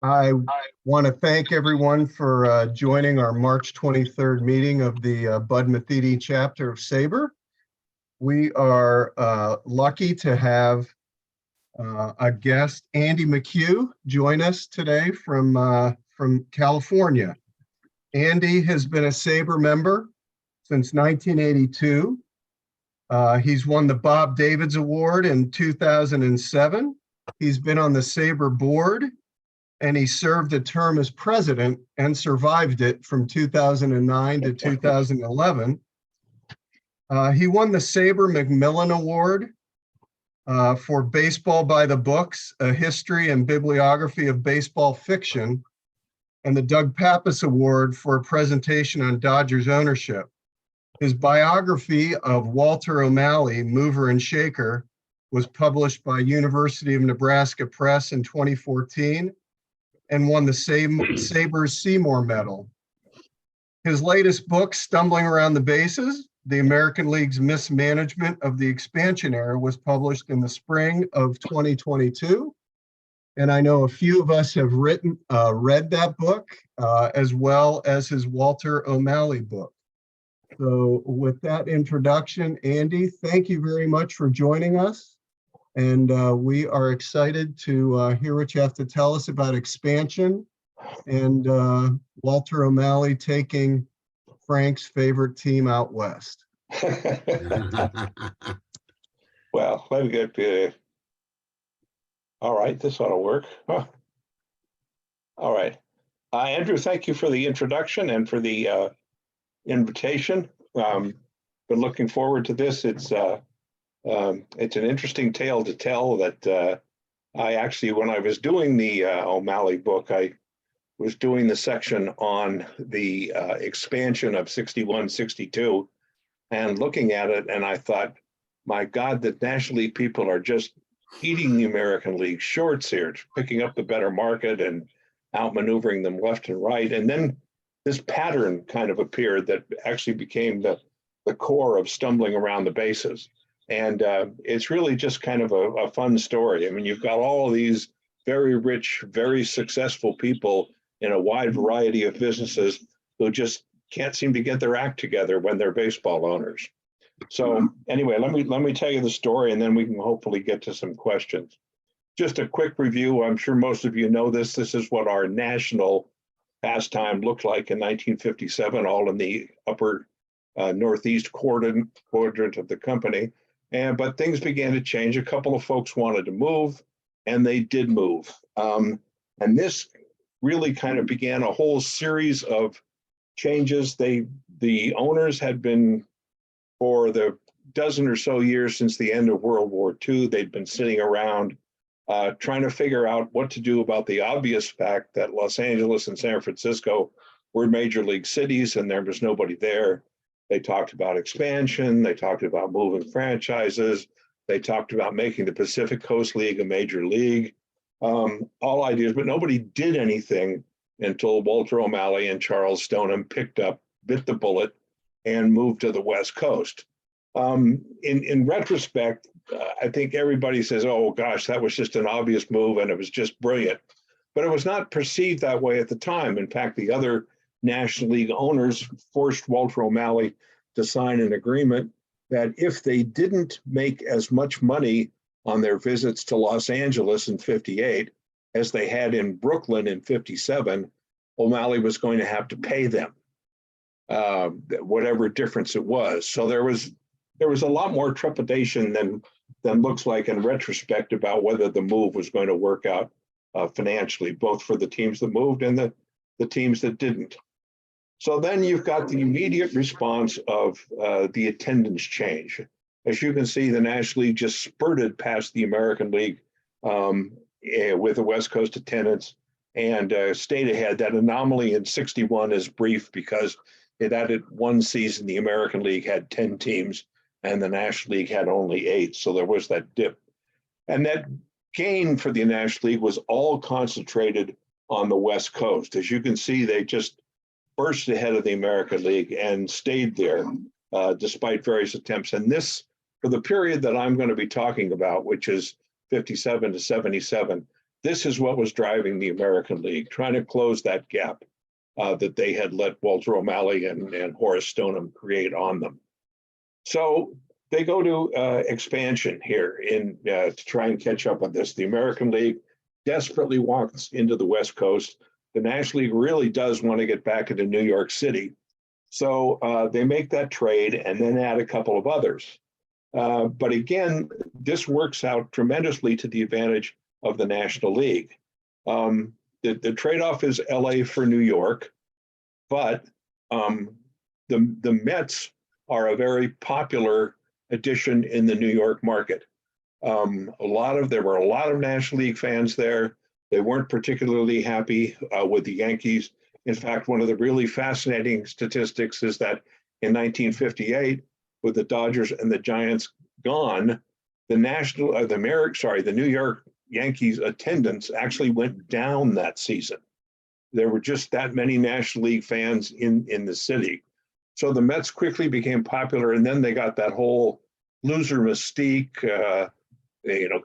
I want to thank everyone for joining our March 23rd meeting of the Bud Metheny chapter of SABR. We are lucky to have a guest, Andy McCue, join us today from California. Andy has been a SABR member since 1982. He's won the Bob Davids Award in 2007. He's been on the SABR board, and he served a term as president and survived it from 2009 to 2011. He won the SABR McMillan Award for Baseball by the Books, a history and bibliography of baseball fiction, and the Doug Pappas Award for a presentation on Dodgers ownership. His biography of Walter O'Malley, Mover and Shaker, was published by University of Nebraska Press in 2014 and won the SABR Seymour Medal. His latest book, Stumbling Around the Bases, The American League's Mismanagement of the Expansion Era, was published in the spring of 2022. And I know a few of us have read that book, as well as his Walter O'Malley book. So with that introduction, Andy, thank you very much for joining us. And we are excited to hear what you have to tell us about expansion and Walter O'Malley taking Frank's favorite team out west. Well, let me get all right, this ought to work. Huh. All right. Andrew, thank you for the introduction and for the invitation. Been looking forward to this. It's an interesting tale to tell that I actually, when I was doing the O'Malley book, I was doing the section on the expansion of 61, 62 and looking at it. And I thought, my God, the National League people are just eating the American League shorts here, picking up the better market and outmaneuvering them left and right. And then this pattern kind of appeared that actually became the core of Stumbling Around the Bases. And it's really just kind of a fun story. I mean, you've got all of these very rich, very successful people in a wide variety of businesses who just can't seem to get their act together when they're baseball owners. So anyway, let me tell you the story, and then we can hopefully get to some questions. Just a quick review. I'm sure most of you know this. This is what our national pastime looked like in 1957, all in the upper northeast quadrant of the company. But things began to change. A couple of folks wanted to move, and they did move. And this really kind of began a whole series of changes. The owners had been, for the dozen or so years since the end of World War II, they'd been sitting around trying to figure out what to do about the obvious fact that Los Angeles and San Francisco were major league cities and there was nobody there. They talked about expansion. They talked about moving franchises. They talked about making the Pacific Coast League a major league. All ideas, but nobody did anything until Walter O'Malley and Charles Stoneham bit the bullet, and moved to the West Coast. In retrospect, I think everybody says, oh gosh, that was just an obvious move and it was just brilliant. But it was not perceived that way at the time. In fact, the other National League owners forced Walter O'Malley to sign an agreement that if they didn't make as much money on their visits to Los Angeles in 58 as they had in Brooklyn in 57, O'Malley was going to have to pay them whatever difference it was. So there was a lot more trepidation than looks like in retrospect about whether the move was going to work out financially, both for the teams that moved and the teams that didn't. So then you've got the immediate response of the attendance change. As you can see, the National League just spurted past the American League with the West Coast attendance and stayed ahead. That anomaly in 61 is brief because it added one season. The American League had 10 teams and the National League had only 8. So there was that dip. And that gain for the National League was all concentrated on the West Coast. As you can see, they just burst ahead of the American League and stayed there despite various attempts. And this, for the period that I'm going to be talking about, which is 57 to 77, This is what was driving the American League, trying to close that gap that they had let Walter O'Malley and Horace Stoneham create on them. So they go to expansion here to try and catch up on this. The American League desperately wants into the West Coast. The National League really does want to get back into New York City. So they make that trade and then add a couple of others. But again, this works out tremendously to the advantage of the National League. The trade-off is LA for New York, but the Mets are a very popular addition in the New York market. There were a lot of National League fans there. They weren't particularly happy with the Yankees. In fact, one of the really fascinating statistics is that in 1958, with the Dodgers and the Giants gone, the New York Yankees attendance actually went down that season. There were just that many National League fans in the city. So the Mets quickly became popular, and then they got that whole loser mystique,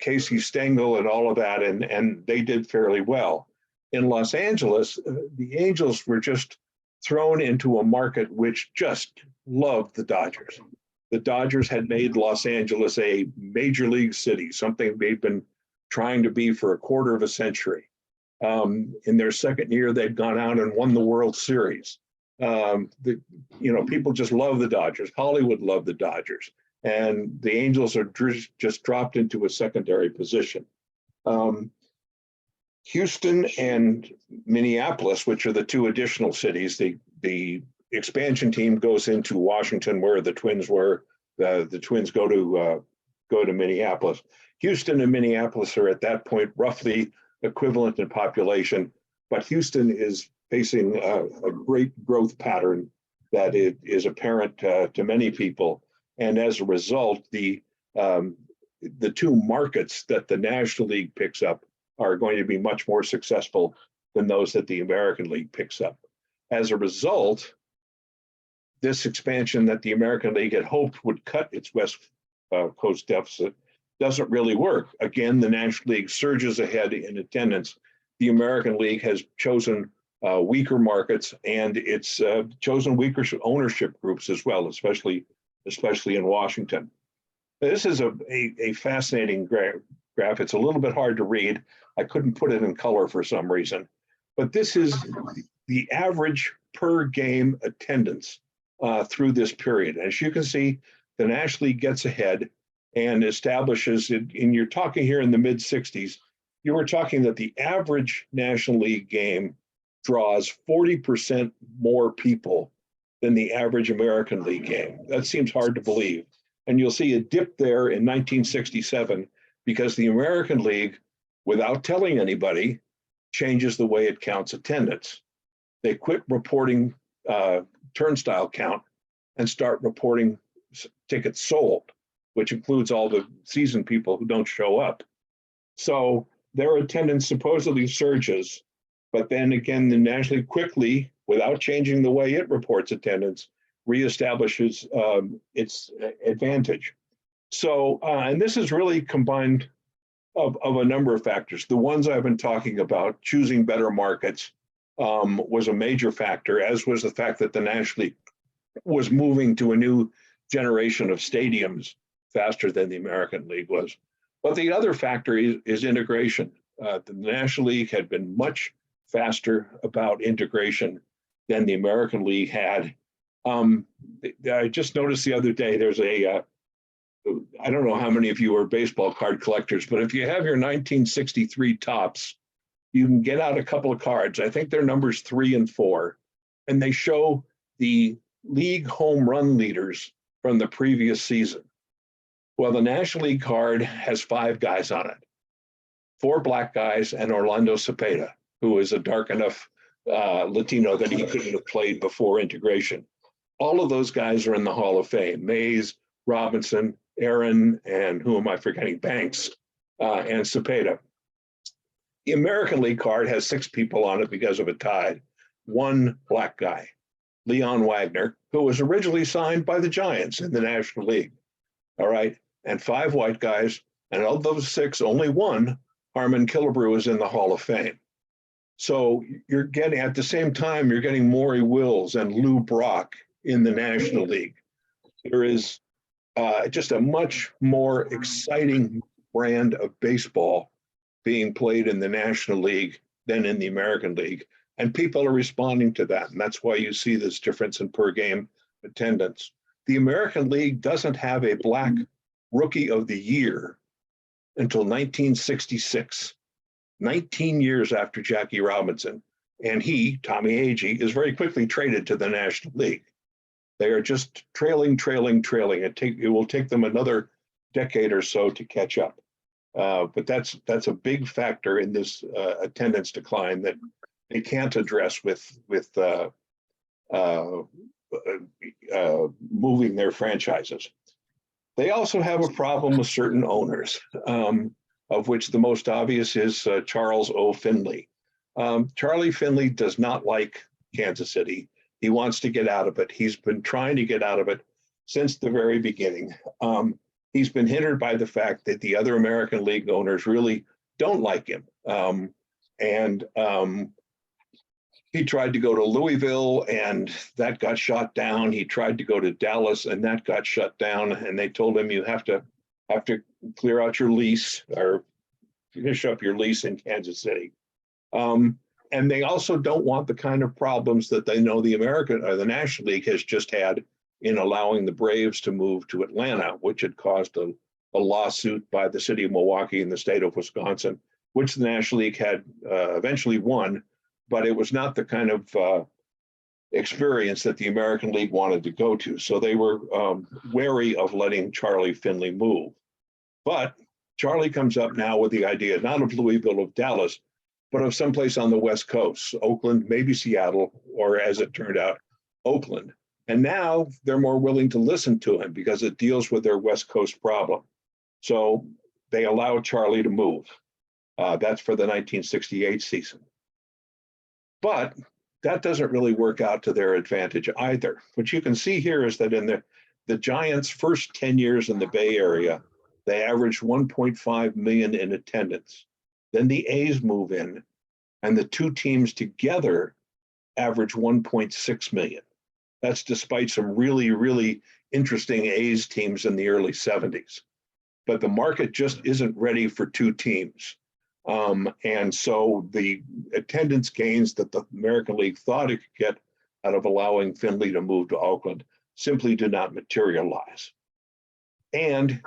Casey Stengel and all of that, and they did fairly well. In Los Angeles, the Angels were just thrown into a market which just loved the Dodgers. The Dodgers had made Los Angeles a major league city, something they'd been trying to be for a quarter of a century. In their second year, they'd gone out and won the World Series. People just love the Dodgers. Hollywood loved the Dodgers, and the Angels are just dropped into a secondary position. Houston and Minneapolis, which are the two additional cities, the expansion team goes into Washington, where the Twins were. The Twins go to Minneapolis. Houston and Minneapolis are at that point roughly equivalent in population, but Houston is facing a great growth pattern that is apparent to many people, and as a result, the two markets that the National League picks up are going to be much more successful than those that the American League picks up. As a result, this expansion that the American League had hoped would cut its West Coast deficit doesn't really work. Again, the National League surges ahead in attendance. The American League has chosen weaker markets, and it's chosen weaker ownership groups as well, especially in Washington. This is a fascinating graph. It's a little bit hard to read. I couldn't put it in color for some reason, but this is the average per game attendance through this period. As you can see, the National League gets ahead and establishes it, and you're talking here in the mid 60s, you were talking that the average National League game draws 40% more people than the average American League game. That seems hard to believe. And you'll see a dip there in 1967 because the American League, without telling anybody, changes the way it counts attendance. They quit reporting turnstile count and start reporting tickets sold, which includes all the season people who don't show up. So their attendance supposedly surges, but then again, the National League quickly, without changing the way it reports attendance, reestablishes its advantage. So, and this is really combined of a number of factors. The ones I've been talking about, choosing better markets, was a major factor, as was the fact that the National League was moving to a new generation of stadiums faster than the American League was. But the other factor is integration. The National League had been much faster about integration than the American League had. I just noticed the other day, there's I don't know how many of you are baseball card collectors, but if you have your 1963 Topps, you can get out a couple of cards. I think they're numbers 3 and 4, and they show the league home run leaders from the previous season. Well, the National League card has 5 guys on it, 4 black guys and Orlando Cepeda, who is a dark enough Latino that he couldn't have played before integration. All of those guys are in the Hall of Fame: Mays, Robinson, Aaron, and who am I forgetting? Banks and Cepeda. The American League card has 6 people on it because of a tie. 1 black guy, Leon Wagner, who was originally signed by the Giants in the National League. All right. And 5 white guys. And of those 6, only 1, Harmon Killebrew is in the Hall of Fame. So you're getting, at the same time, you're getting Maury Wills and Lou Brock in the National League. There is just a much more exciting brand of baseball being played in the National League than in the American League. And people are responding to that. And that's why you see this difference in per game attendance. The American League doesn't have a black rookie of the year until 1966, 19 years after Jackie Robinson. And he, Tommy Agee, is very quickly traded to the National League. They are just trailing. It will take them another decade or so to catch up. But that's a big factor in this attendance decline that they can't address with moving their franchises. They also have a problem with certain owners, of which the most obvious is Charles O. Finley. Charlie Finley does not like Kansas City. He wants to get out of it. He's been trying to get out of it since the very beginning. He's been hindered by the fact that the other American League owners really don't like him. He tried to go to Louisville and that got shot down. He tried to go to Dallas and that got shut down. And they told him you have to clear out your lease or finish up your lease in Kansas City. And they also don't want the kind of problems that they know the National League has just had in allowing the Braves to move to Atlanta, which had caused a lawsuit by the city of Milwaukee and the state of Wisconsin, which the National League had eventually won, but it was not the kind of experience that the American League wanted to go to. So they were wary of letting Charlie Finley move. But Charlie comes up now with the idea, not of Louisville, of Dallas, but of someplace on the West Coast, Oakland, maybe Seattle, or as it turned out, Oakland. And now they're more willing to listen to him because it deals with their West Coast problem. So they allow Charlie to move. That's for the 1968 season. But that doesn't really work out to their advantage either. What you can see here is that in the Giants' first 10 years in the Bay Area, they averaged 1.5 million in attendance. Then the A's move in, and the two teams together average 1.6 million. That's despite some really, really interesting A's teams in the early 70s. But the market just isn't ready for two teams. And so the attendance gains that the American League thought it could get out of allowing Finley to move to Oakland simply did not materialize. And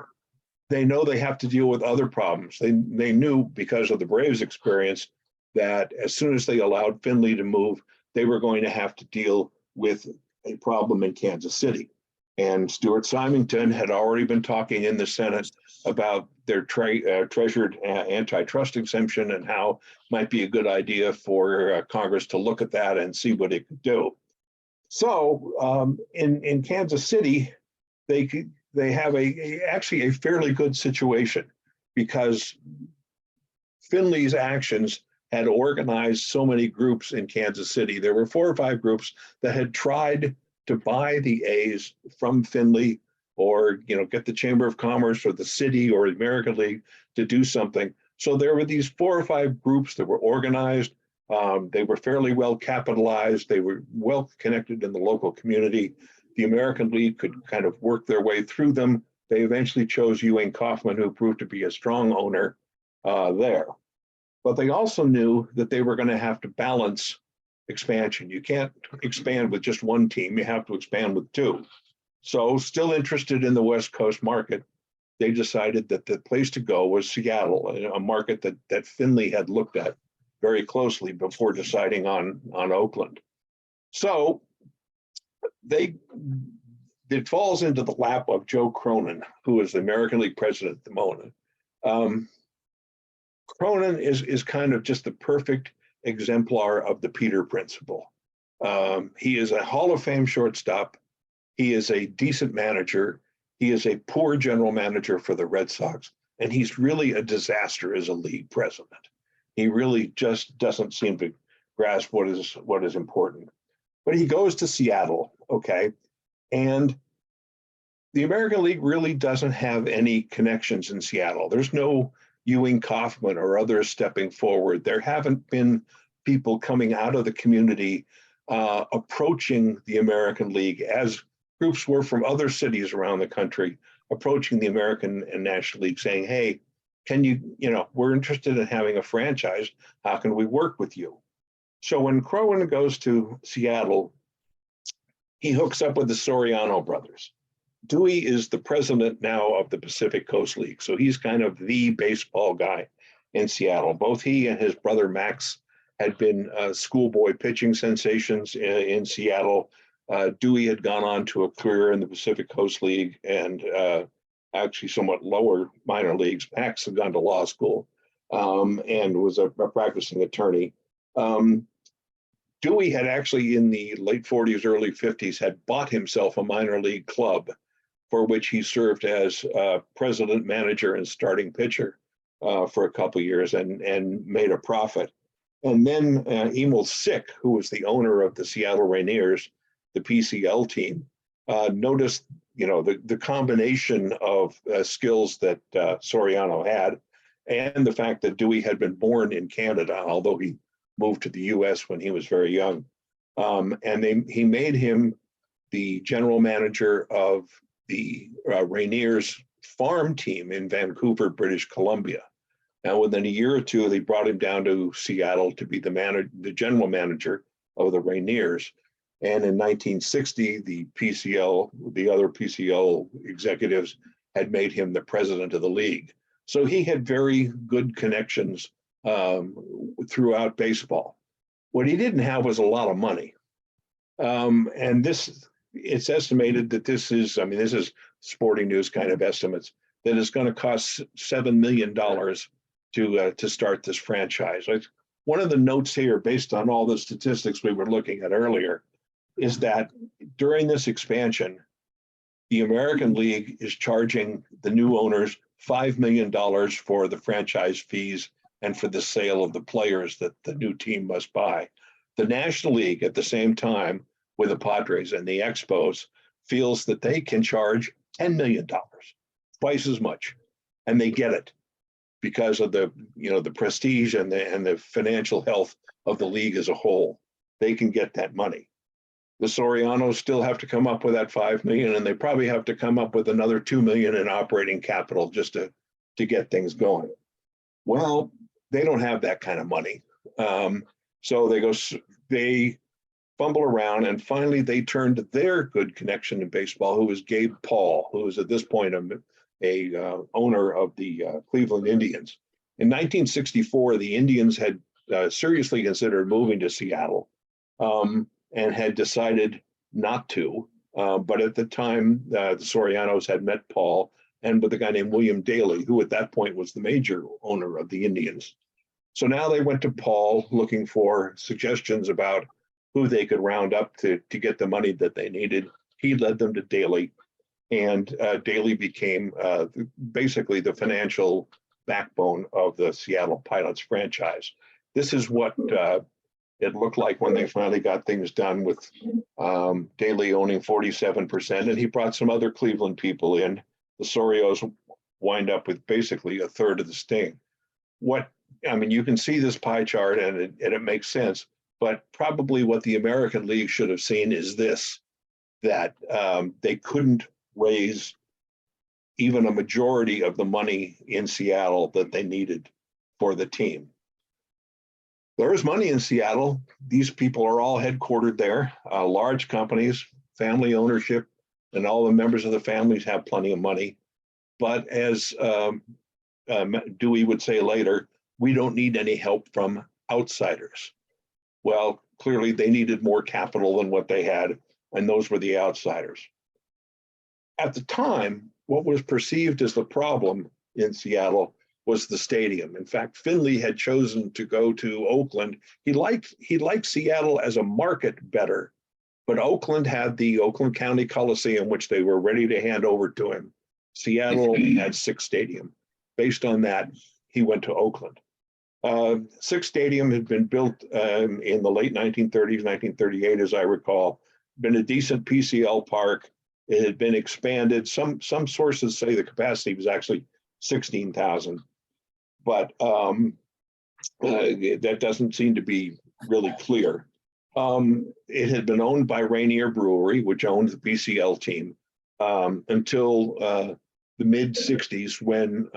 they know they have to deal with other problems. They knew because of the Braves experience that as soon as they allowed Finley to move, they were going to have to deal with a problem in Kansas City. And Stuart Symington had already been talking in the Senate about their treasured antitrust exemption and how it might be a good idea for Congress to look at that and see what it could do. So in Kansas City, they have actually a fairly good situation because Finley's actions had organized so many groups in Kansas City. There were 4 or 5 groups that had tried to buy the A's from Finley or get the Chamber of Commerce or the city or the American League to do something. So there were these 4 or 5 groups that were organized. They were fairly well capitalized. They were well connected in the local community. The American League could kind of work their way through them. They eventually chose Ewing Kauffman, who proved to be a strong owner there. But they also knew that they were going to have to balance expansion. You can't expand with just one team. You have to expand with 2. So still interested in the West Coast market, they decided that the place to go was Seattle, a market that Finley had looked at very closely before deciding on Oakland. So it falls into the lap of Joe Cronin, who is the American League president at the moment. Cronin is kind of just the perfect exemplar of the Peter principle. He is a Hall of Fame shortstop. He is a decent manager. He is a poor general manager for the Red Sox, and he's really a disaster as a league president. He really just doesn't seem to grasp what is important. But he goes to Seattle, okay, and the American League really doesn't have any connections in Seattle. There's no Ewing Kauffman or others stepping forward. There haven't been people coming out of the community approaching the American League as groups were from other cities around the country approaching the American and National League saying, hey, can you, we're interested in having a franchise. How can we work with you? So when Crowan goes to Seattle, he hooks up with the Soriano brothers. Dewey is the president now of the Pacific Coast League. So he's kind of the baseball guy in Seattle. Both he and his brother Max had been schoolboy pitching sensations in Seattle. Dewey had gone on to a career in the Pacific Coast League and actually somewhat lower minor leagues. Max had gone to law school and was a practicing attorney. Dewey had actually in the late 40s, early 50s, had bought himself a minor league club for which he served as president, manager, and starting pitcher for a couple of years and made a profit. And then Emil Sick, who was the owner of the Seattle Rainiers, the PCL team, noticed the combination of skills that Soriano had and the fact that Dewey had been born in Canada, although he moved to the US when he was very young. And he made him the general manager of the Rainiers farm team in Vancouver, British Columbia. Now, within a year or two, they brought him down to Seattle to be the general manager of the Rainiers. And in 1960, the other PCL executives had made him the president of the league. So he had very good connections throughout baseball. What he didn't have was a lot of money. And it's estimated that this is Sporting News kind of estimates, that it's going to cost $7 million to start this franchise. One of the notes here, based on all the statistics we were looking at earlier, is that during this expansion, the American League is charging the new owners $5 million for the franchise fees and for the sale of the players that the new team must buy. The National League, at the same time, with the Padres and the Expos, feels that they can charge $10 million, twice as much, and they get it because of the prestige and the financial health of the league as a whole. They can get that money. The Sorianos still have to come up with that $5 million, and they probably have to come up with another $2 million in operating capital just to get things going. Well, they don't have that kind of money. So they fumble around, and finally they turn to their good connection in baseball, who was Gabe Paul, who was at this point a owner of the Cleveland Indians. In 1964, the Indians had seriously considered moving to Seattle and had decided not to. But at the time, the Sorianos had met Paul and with a guy named William Daley, who at that point was the major owner of the Indians. So now they went to Paul looking for suggestions about who they could round up to get the money that they needed. He led them to Daley, and Daley became basically the financial backbone of the Seattle Pilots franchise. This is what it looked like when they finally got things done, with Daley owning 47%, and he brought some other Cleveland people in. The Sorios wind up with basically a third of the sting. You can see this pie chart and it makes sense, but probably what the American League should have seen is that they couldn't raise even a majority of the money in Seattle that they needed for the team. There is money in Seattle. These people are all headquartered there, large companies, family ownership, and all the members of the families have plenty of money. But as Dewey would say later, we don't need any help from outsiders. Well, clearly they needed more capital than what they had, and those were the outsiders. At the time, what was perceived as the problem in Seattle was the stadium. In fact, Finley had chosen to go to Oakland. He liked Seattle as a market better, but Oakland had the Oakland County Coliseum, which they were ready to hand over to him. Seattle only had Sick Stadium. Based on that, he went to Oakland. Sick Stadium had been built in the late 1930s, 1938, as I recall, been a decent PCL park. It had been expanded. Some sources say the capacity was actually 16,000. but that doesn't seem to be really clear. It had been owned by Rainier Brewery, which owned the BCL team, until the mid 60s when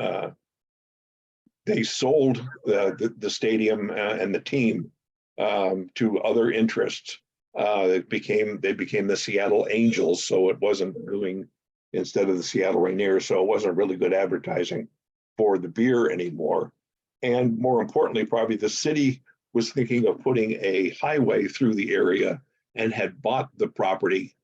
they sold the stadium and the team to other interests. They became the Seattle Angels, so it wasn't doing, instead of the Seattle Rainiers, so it wasn't really good advertising for the beer anymore. And more importantly, probably the city was thinking of putting a highway through the area and had bought the property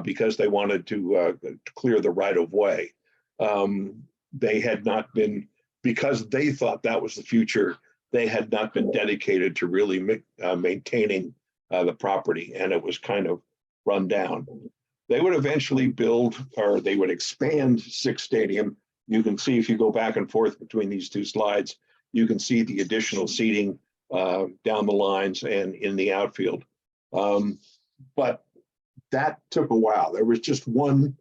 because they wanted to clear the right of way. They had not been, because they thought that was the future, they had not been dedicated to really maintaining the property, and it was kind of run down. They would eventually build, or they would expand Sick's Stadium. You can see, if you go back and forth between these two slides, you can see the additional seating down the lines and in the outfield. But that took a while. There was just one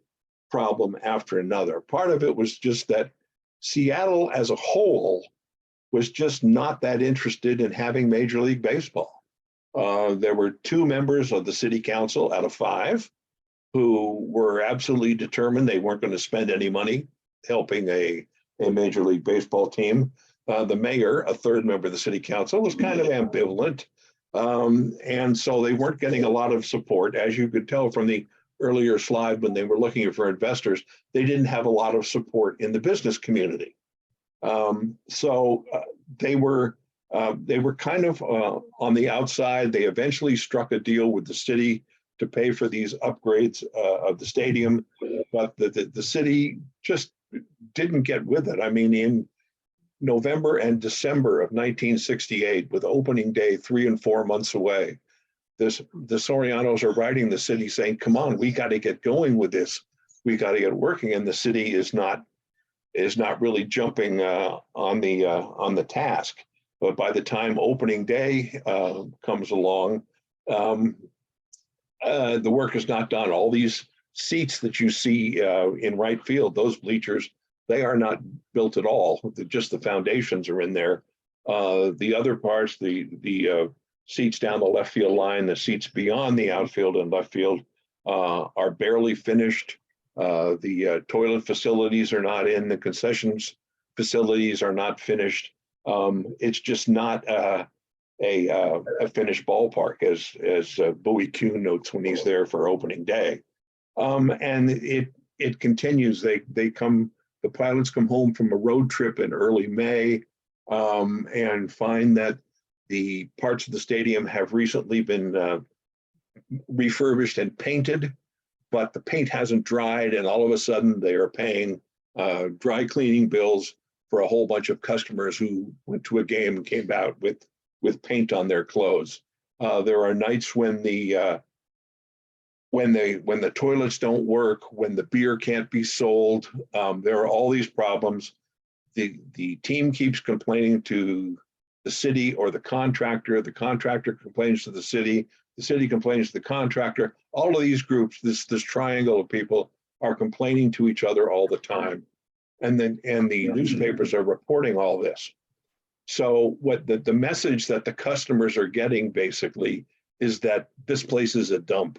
problem after another. Part of it was just that Seattle as a whole was just not that interested in having Major League Baseball. There were 2 members of the city council out of 5 who were absolutely determined they weren't going to spend any money helping a Major League Baseball team. The mayor, a 3rd member of the city council, was kind of ambivalent. And so they weren't getting a lot of support. As you could tell from the earlier slide, when they were looking for investors, they didn't have a lot of support in the business community. So they were kind of on the outside. They eventually struck a deal with the city to pay for these upgrades of the stadium, but the city just didn't get with it. I mean, in November and December of 1968, with opening day 3 and 4 months away, the Sorianos are writing the city saying, come on, we got to get going with this. We got to get working. And the city is not really jumping on the task. But by the time opening day comes along, the work is not done. All these seats that you see in right field, those bleachers, they are not built at all. Just the foundations are in there. The other parts, the seats down the left field line, the seats beyond the outfield and left field are barely finished. The toilet facilities are not in. The concessions facilities are not finished. It's just not a finished ballpark, as Bowie Kuhn notes when he's there for opening day. And it continues. The pilots come home from a road trip in early May and find that the parts of the stadium have recently been refurbished and painted, but the paint hasn't dried, and all of a sudden they are paying dry cleaning bills for a whole bunch of customers who went to a game and came out with paint on their clothes. There are nights when the toilets don't work, when the beer can't be sold. There are all these problems. The team keeps complaining to the city or the contractor complains to the city complains to the contractor. All of these groups, this triangle of people, are complaining to each other all the time. And the newspapers are reporting all this. So what the message that the customers are getting basically is that this place is a dump,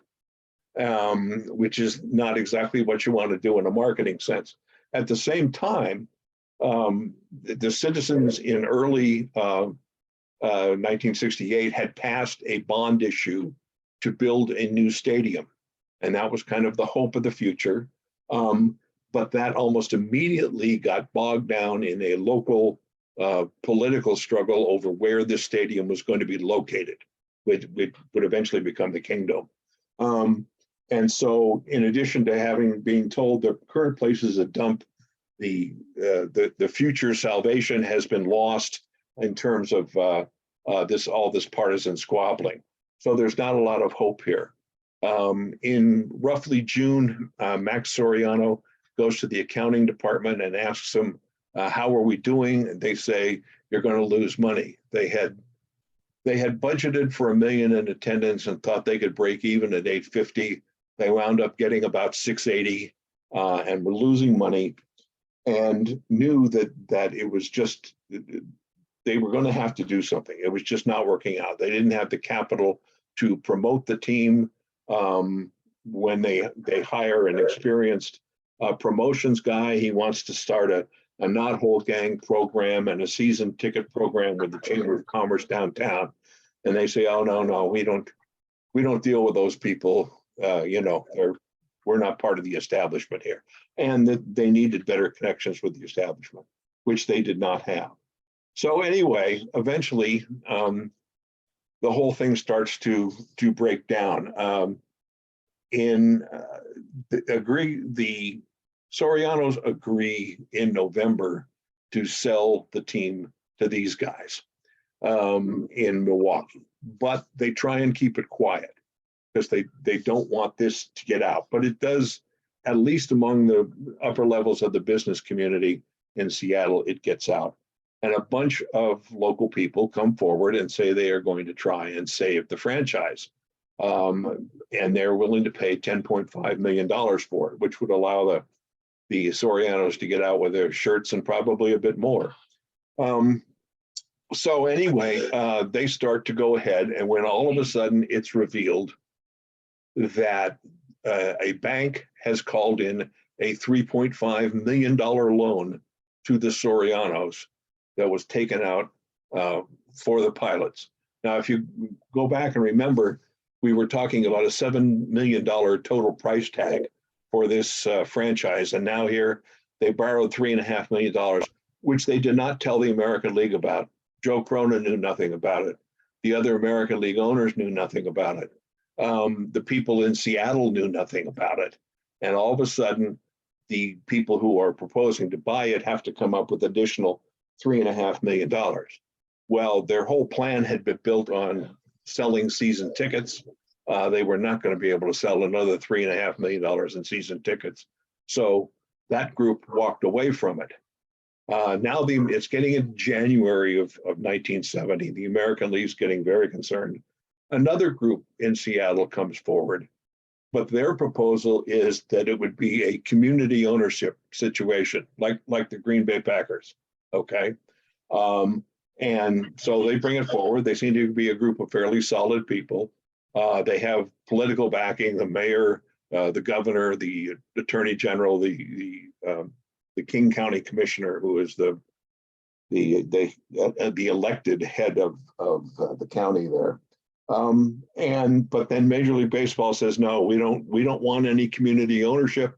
which is not exactly what you want to do in a marketing sense. At the same time, the citizens in early 1968 had passed a bond issue to build a new stadium. And that was kind of the hope of the future. But that almost immediately got bogged down in a local political struggle over where this stadium was going to be located, which would eventually become the Kingdom. And so in addition to being told the current place is a dump, the future salvation has been lost in terms of all this partisan squabbling. So there's not a lot of hope here. In roughly June, Max Soriano goes to the accounting department and asks them, how are we doing? And they say, you're going to lose money. They had budgeted for $1 million in attendance and thought they could break even at 850. They wound up getting about 680 and were losing money. and knew that it was just, they were going to have to do something. It was just not working out. They didn't have the capital to promote the team. When they hire an experienced promotions guy, he wants to start a not whole gang program and a season ticket program with the Chamber of Commerce downtown. And they say, oh, no, we don't deal with those people. We're not part of the establishment here. And that they needed better connections with the establishment, which they did not have. So anyway, eventually, the whole thing starts to break down. The Sorianos agree in November to sell the team to these guys in Milwaukee, but they try and keep it quiet because they don't want this to get out. But it does, at least among the upper levels of the business community in Seattle, it gets out. And a bunch of local people come forward and say they are going to try and save the franchise. And they're willing to pay $10.5 million for it, which would allow the Sorianos to get out with their shirts and probably a bit more. So anyway, they start to go ahead, and when all of a sudden it's revealed that a bank has called in a $3.5 million loan to the Sorianos that was taken out for the pilots. Now, if you go back and remember, we were talking about a $7 million total price tag for this franchise. And now here they borrowed $3.5 million, which they did not tell the American League about. Joe Cronin knew nothing about it. The other American League owners knew nothing about it. The people in Seattle knew nothing about it. And all of a sudden, the people who are proposing to buy it have to come up with additional $3.5 million. Well, their whole plan had been built on selling season tickets. They were not going to be able to sell another $3.5 million in season tickets. So that group walked away from it. Now it's getting in January of 1970. The American League's getting very concerned. Another group in Seattle comes forward, but their proposal is that it would be a community ownership situation, like the Green Bay Packers. Okay. And so they bring it forward. They seem to be a group of fairly solid people. They have political backing, the mayor, the governor, the attorney general, the King County commissioner, who is the elected head of the county there. But then Major League Baseball says, no, we don't want any community ownership.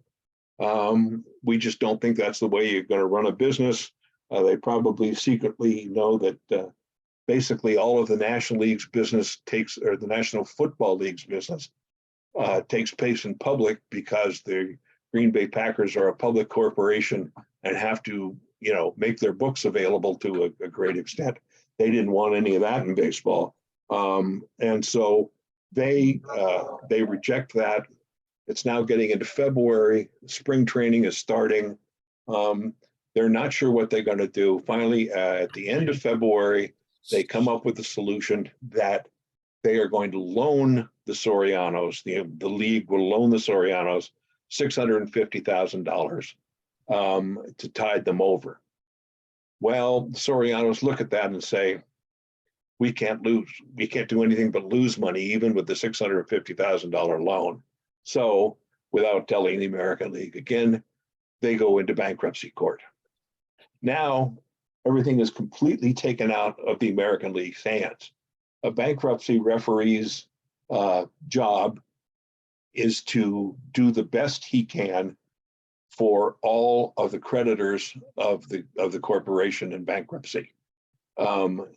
We just don't think that's the way you're going to run a business. They probably secretly know that basically all of the National League's business the National Football League's business takes place in public because the Green Bay Packers are a public corporation and have to, make their books available to a great extent. They didn't want any of that in baseball. And so they reject that. It's now getting into February. Spring training is starting. They're not sure what they're going to do. Finally, at the end of February, they come up with a solution that they are going to loan the Sorianos. The league will loan the Sorianos $650,000 to tide them over. Well, the Sorianos look at that and say, we can't lose. We can't do anything but lose money, even with the $650,000 loan. So without telling the American League, again, they go into bankruptcy court. Now, everything is completely taken out of the American League's hands. A bankruptcy referee's job is to do the best he can for all of the creditors of the corporation in bankruptcy.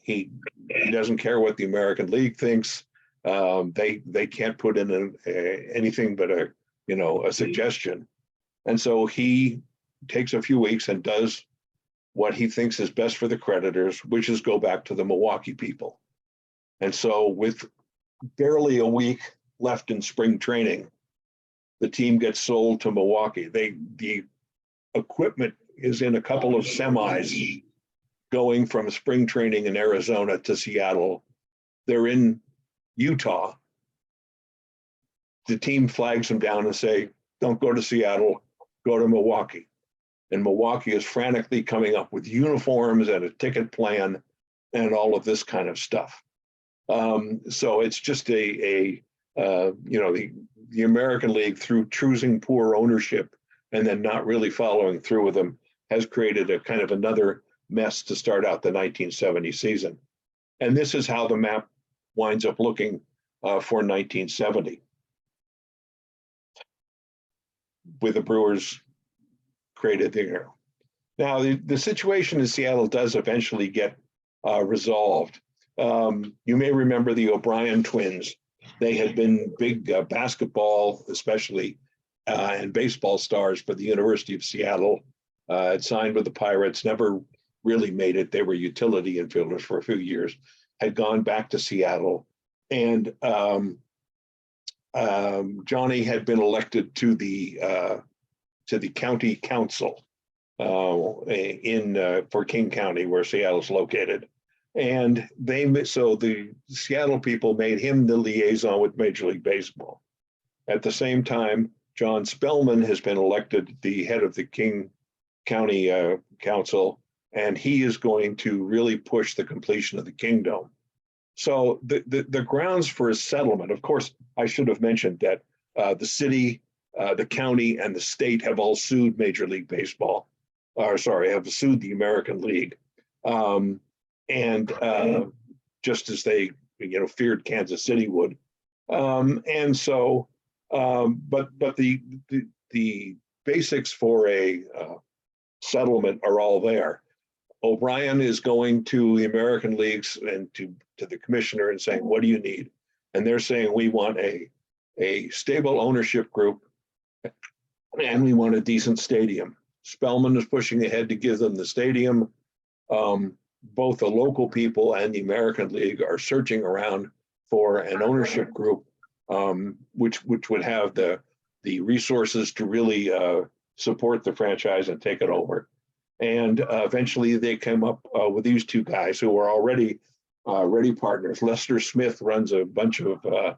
He doesn't care what the American League thinks. They can't put in anything but a suggestion. And so he takes a few weeks and does what he thinks is best for the creditors, which is go back to the Milwaukee people. And so with barely a week left in spring training, the team gets sold to Milwaukee. The equipment is in a couple of semis going from spring training in Arizona to Seattle. They're in Utah. The team flags them down and say, don't go to Seattle, go to Milwaukee. And Milwaukee is frantically coming up with uniforms and a ticket plan and all of this kind of stuff. So it's just the American League, through choosing poor ownership and then not really following through with them, has created a kind of another mess to start out the 1970 season. And this is how the map winds up looking for 1970, with the Brewers created there. Now, the situation in Seattle does eventually get resolved. You may remember the O'Brien twins. They had been big basketball, especially, and baseball stars for the University of Seattle. Had signed with the Pirates, never really made it. They were utility infielders for a few years, had gone back to Seattle. And Johnny had been elected to the county council for King County, where Seattle's located. And so the Seattle people made him the liaison with Major League Baseball. At the same time, John Spellman has been elected the head of the King County Council, and he is going to really push the completion of the Kingdome. So the grounds for a settlement, of course, I should have mentioned that the city, the county, and the state have all sued Major League Baseball, have sued the American League. And just as they, feared Kansas City would. And so, but the basics for a settlement are all there. O'Brien is going to the American leagues and to the commissioner and saying, what do you need? And they're saying, we want a stable ownership group and we want a decent stadium. Spellman is pushing ahead to give them the stadium. Both the local people and the American League are searching around for an ownership group, which would have the resources to really support the franchise and take it over. And eventually they came up with these two guys who were already partners. Lester Smith runs a bunch of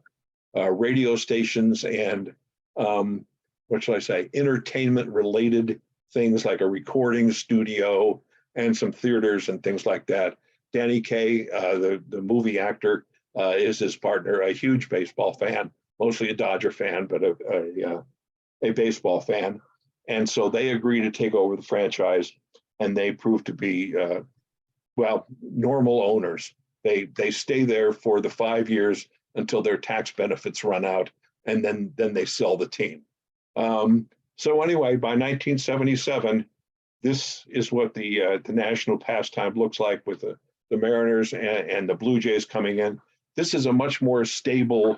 radio stations and what shall I say, entertainment related things like a recording studio and some theaters and things like that. Danny Kaye, the movie actor, is his partner, a huge baseball fan, mostly a Dodger fan, but a baseball fan. And so they agree to take over the franchise, and they prove to be, normal owners. They stay there for the 5 years until their tax benefits run out, and then they sell the team. So anyway, by 1977, this is what the national pastime looks like, with the Mariners and the Blue Jays coming in. This is a much more stable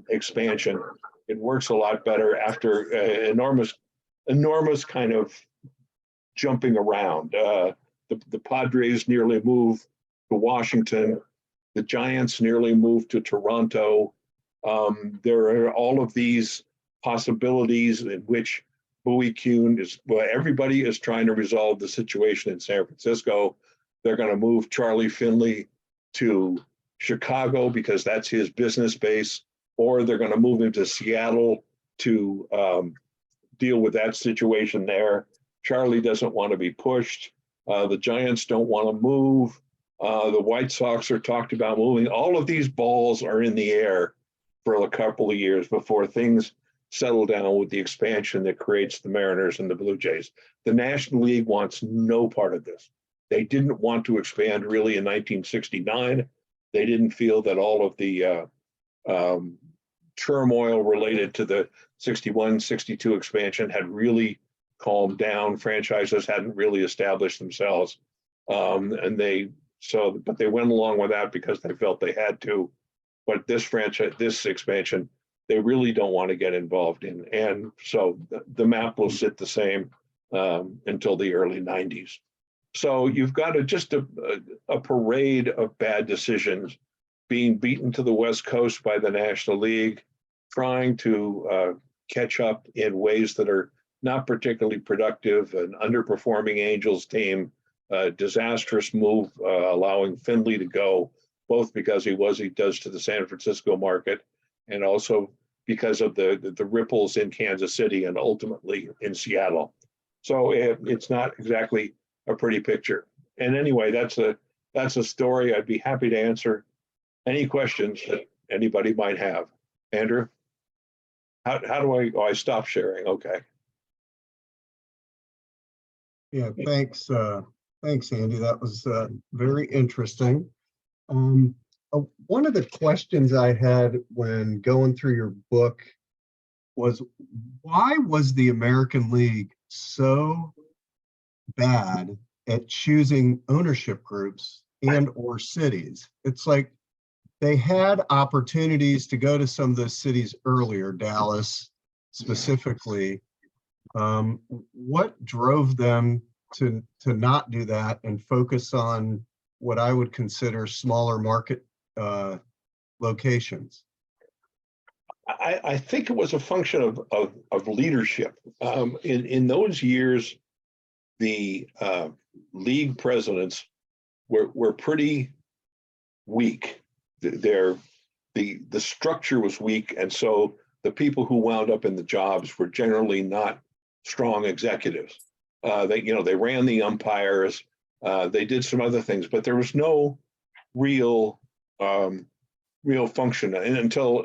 expansion. It works a lot better after enormous kind of jumping around. The Padres nearly moved to Washington. The Giants nearly moved to Toronto. There are all of these possibilities in which Bowie Kuhn everybody is trying to resolve the situation in San Francisco. They're going to move Charlie Finley to Chicago because that's his business base, or they're going to move him to Seattle to deal with that situation there. Charlie doesn't want to be pushed. The Giants don't want to move. The White Sox are talked about moving. All of these balls are in the air for a couple of years before things settle down with the expansion that creates the Mariners and the Blue Jays. The National League wants no part of this. They didn't want to expand really in 1969. They didn't feel that all of the turmoil related to the 61, 62 expansion had really calmed down. Franchises hadn't really established themselves. But they went along with that because they felt they had to. But this expansion, they really don't want to get involved in. And so the map will sit the same until the early 90s. So you've got just a parade of bad decisions, being beaten to the West Coast by the National League, trying to catch up in ways that are not particularly productive, an underperforming Angels team, a disastrous move, allowing Finley to go, both because he does to the San Francisco market, and also because of the ripples in Kansas City and ultimately in Seattle. So it's not exactly a pretty picture. And anyway, that's a story. I'd be happy to answer any questions that anybody might have. Andrew, how do I stop sharing? Okay. Yeah, thanks, Andy. That was very interesting. Um, one of the questions I had when going through your book was, why was the American League so bad at choosing ownership groups and or cities? It's like they had opportunities to go to some of those cities earlier, Dallas specifically. What drove them to not do that and focus on what I would consider smaller market locations? I think it was a function of leadership. In those years, the league presidents were pretty weak. The structure was weak, and so the people who wound up in the jobs were generally not strong executives. They ran the umpires, they did some other things, but there was no real function and until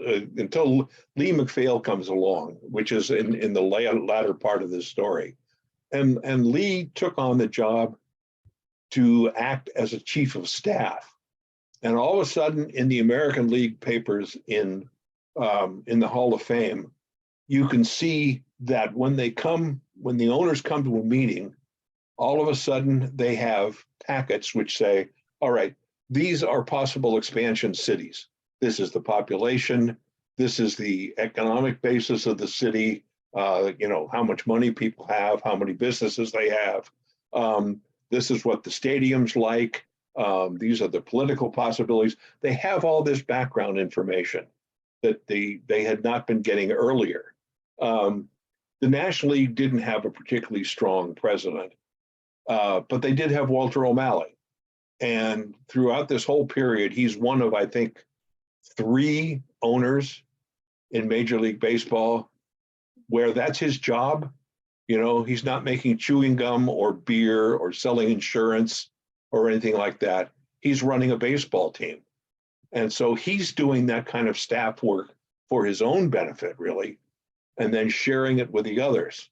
Lee McPhail comes along, which is in the latter part of this story. And Lee took on the job to act as a chief of staff. And all of a sudden, in the American League papers in the Hall of Fame, you can see that when the owners come to a meeting, all of a sudden they have packets which say, all right, these are possible expansion cities. This is the population. This is the economic basis of the city. How much money people have, how many businesses they have. This is what the stadium's like. These are the political possibilities. They have all this background information that they had not been getting earlier. The National League didn't have a particularly strong president, but they did have Walter O'Malley. And throughout this whole period, he's one of, I think, 3 owners in Major League Baseball where that's his job. He's not making chewing gum or beer or selling insurance or anything like that. He's running a baseball team. And so he's doing that kind of staff work for his own benefit, really, and then sharing it with the others.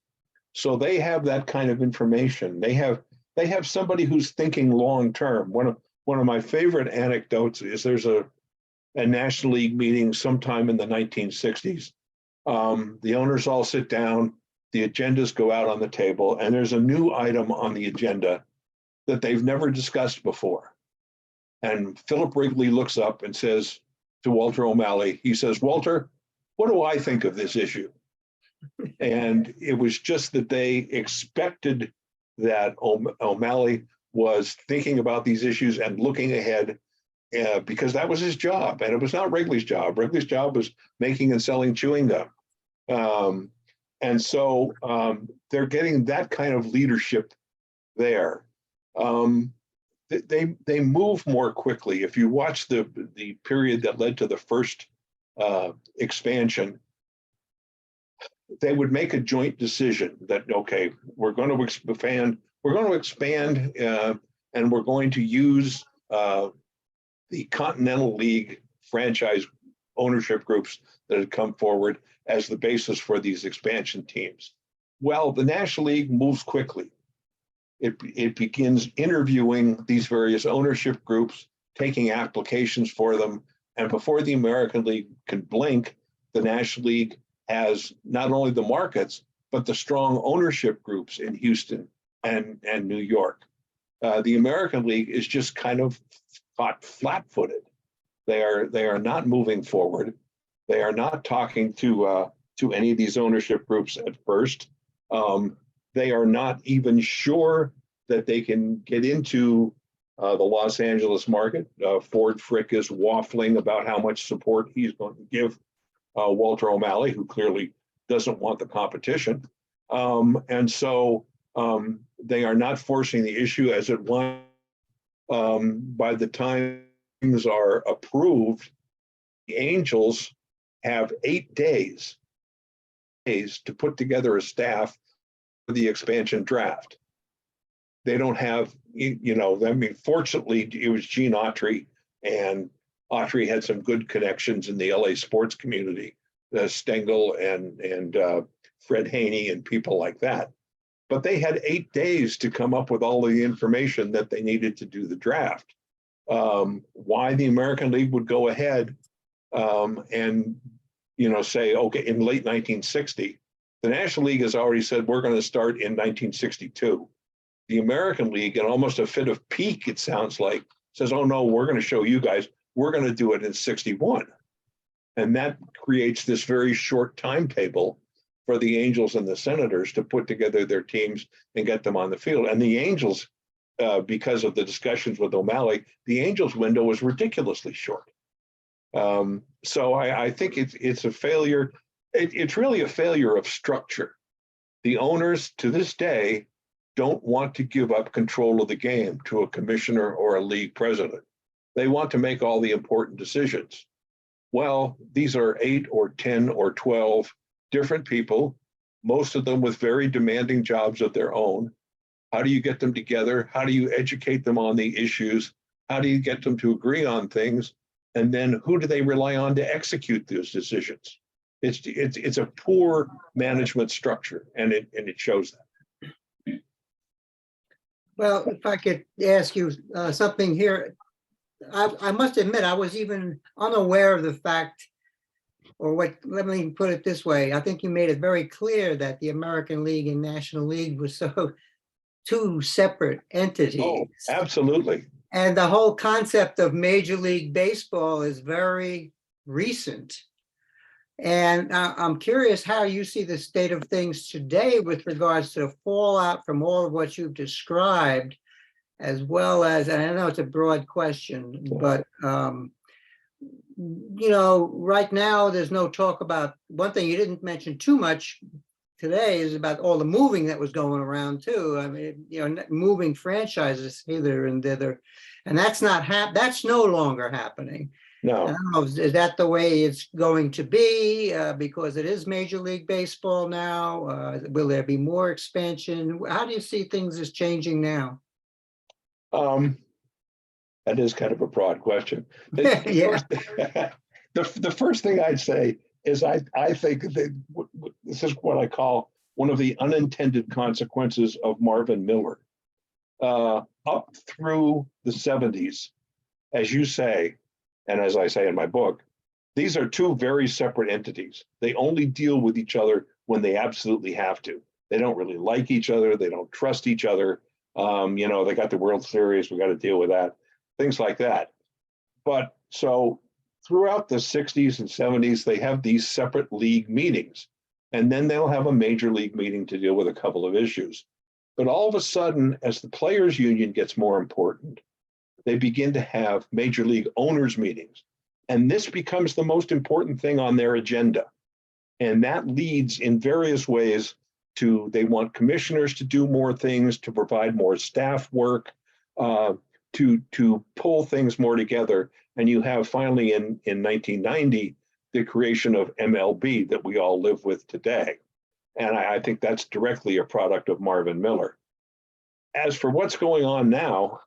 So they have that kind of information. They have somebody who's thinking long term. One of my favorite anecdotes is there's a National League meeting sometime in the 1960s. The owners all sit down, the agendas go out on the table, and there's a new item on the agenda that they've never discussed before. And Philip Wrigley looks up and says to Walter O'Malley, he says, "Walter, what do I think of this issue?" And it was just that they expected that O'Malley was thinking about these issues and looking ahead, because that was his job. And it was not Wrigley's job. Wrigley's job was making and selling chewing gum. And so they're getting that kind of leadership there. They move more quickly. If you watch the period that led to the first expansion, they would make a joint decision that, okay, we're going to expand, and we're going to use the Continental League franchise ownership groups that had come forward as the basis for these expansion teams. Well, the National League moves quickly. It begins interviewing these various ownership groups, taking applications for them, and before the American League can blink, the National League has not only the markets, but the strong ownership groups in Houston and New York. The American League is just kind of flat-footed. They are not moving forward. They are not talking to any of these ownership groups at first. They are not even sure that they can get into the Los Angeles market. Ford Frick is waffling about how much support he's going to give Walter O'Malley, who clearly doesn't want the competition. And so they are not forcing the issue as it was. By the time things are approved, the Angels have 8 days to put together a staff the expansion draft. They don't have, I mean, fortunately, it was Gene Autry, and Autry had some good connections in the LA sports community, Stengel and Fred Haney and people like that. But they had 8 days to come up with all the information that they needed to do the draft. Why the American League would go ahead and say, okay, in late 1960, the National League has already said we're going to start in 1962. The American League, in almost a fit of pique, it sounds like, says, oh no, we're going to show you guys, we're going to do it in 61. And that creates this very short timetable for the Angels and the Senators to put together their teams and get them on the field. And the Angels, because of the discussions with O'Malley, the Angels window was ridiculously short. So I think it's a failure. It's really a failure of structure. The owners to this day don't want to give up control of the game to a commissioner or a league president. They want to make all the important decisions. Well, these are 8 or 10 or 12 different people, most of them with very demanding jobs of their own. How do you get them together? How do you educate them on the issues? How do you get them to agree on things? And then who do they rely on to execute those decisions? It's a poor management structure, and it shows that. Well, if I could ask you something here, I must admit I was even unaware of the fact, let me put it this way. I think you made it very clear that the American League and National League were two separate entities. Oh, absolutely. And the whole concept of Major League Baseball is very recent. And I'm curious how you see the state of things today with regards to the fallout from all of what you've described, as well as, and I know it's a broad question, but right now there's no talk about, one thing you didn't mention too much today is about all the moving that was going around too. I mean, moving franchises hither and thither, and that's no longer happening. No. I don't know, is that the way it's going to be because it is Major League Baseball now? Will there be more expansion? How do you see things as changing now? That is kind of a broad question. Yeah. The first thing I'd say is I think that this is what I call one of the unintended consequences of Marvin Miller. Up through the 70s, as you say, and as I say in my book, these are two very separate entities. They only deal with each other when they absolutely have to. They don't really like each other. They don't trust each other. They got the World Series. We got to deal with that. Things like that. But so throughout the 60s and 70s, they have these separate league meetings. And then they'll have a major league meeting to deal with a couple of issues. But all of a sudden, as the players' union gets more important, they begin to have major league owners meetings. And this becomes the most important thing on their agenda. And that leads in various ways to, they want commissioners to do more things, to provide more staff work, to pull things more together. And you have finally in 1990, the creation of MLB that we all live with today. And I think that's directly a product of Marvin Miller. As for what's going on now,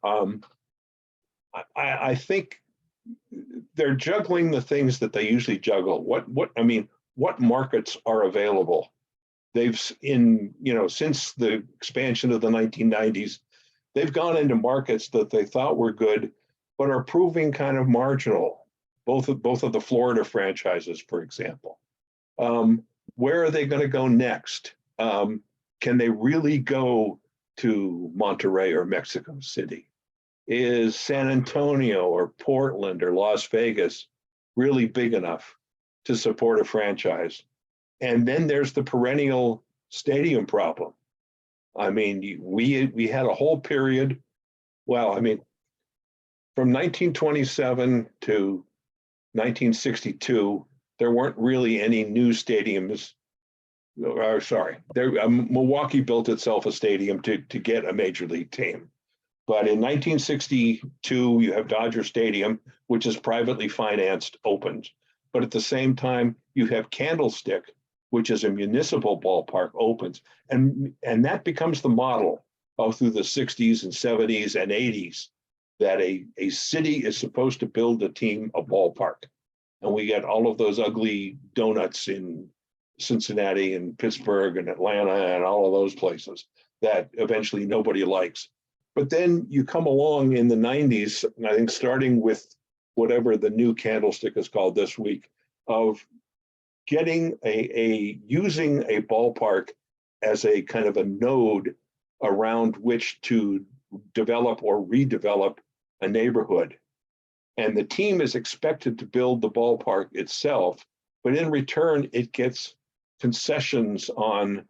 I think they're juggling the things that they usually juggle. What markets are available? Since the expansion of the 1990s, they've gone into markets that they thought were good, but are proving kind of marginal. Both of the Florida franchises, for example. Where are they going to go next? Can they really go to Monterrey or Mexico City? Is San Antonio or Portland or Las Vegas really big enough to support a franchise? And then there's the perennial stadium problem. I mean, we had a whole period, from 1927 to 1962, there weren't really any new stadiums. Milwaukee built itself a stadium to get a major league team. But in 1962, you have Dodger Stadium, which is privately financed, opened. But at the same time, you have Candlestick, which is a municipal ballpark, opens. And that becomes the model all through the 60s and 70s and 80s, that a city is supposed to build a ballpark. And we get all of those ugly donuts in Cincinnati and Pittsburgh and Atlanta and all of those places that eventually nobody likes. But then you come along in the 90s, and I think starting with whatever the new candlestick is called this week, of getting using a ballpark as a kind of a node around which to develop or redevelop a neighborhood. And the team is expected to build the ballpark itself, but in return, it gets concessions on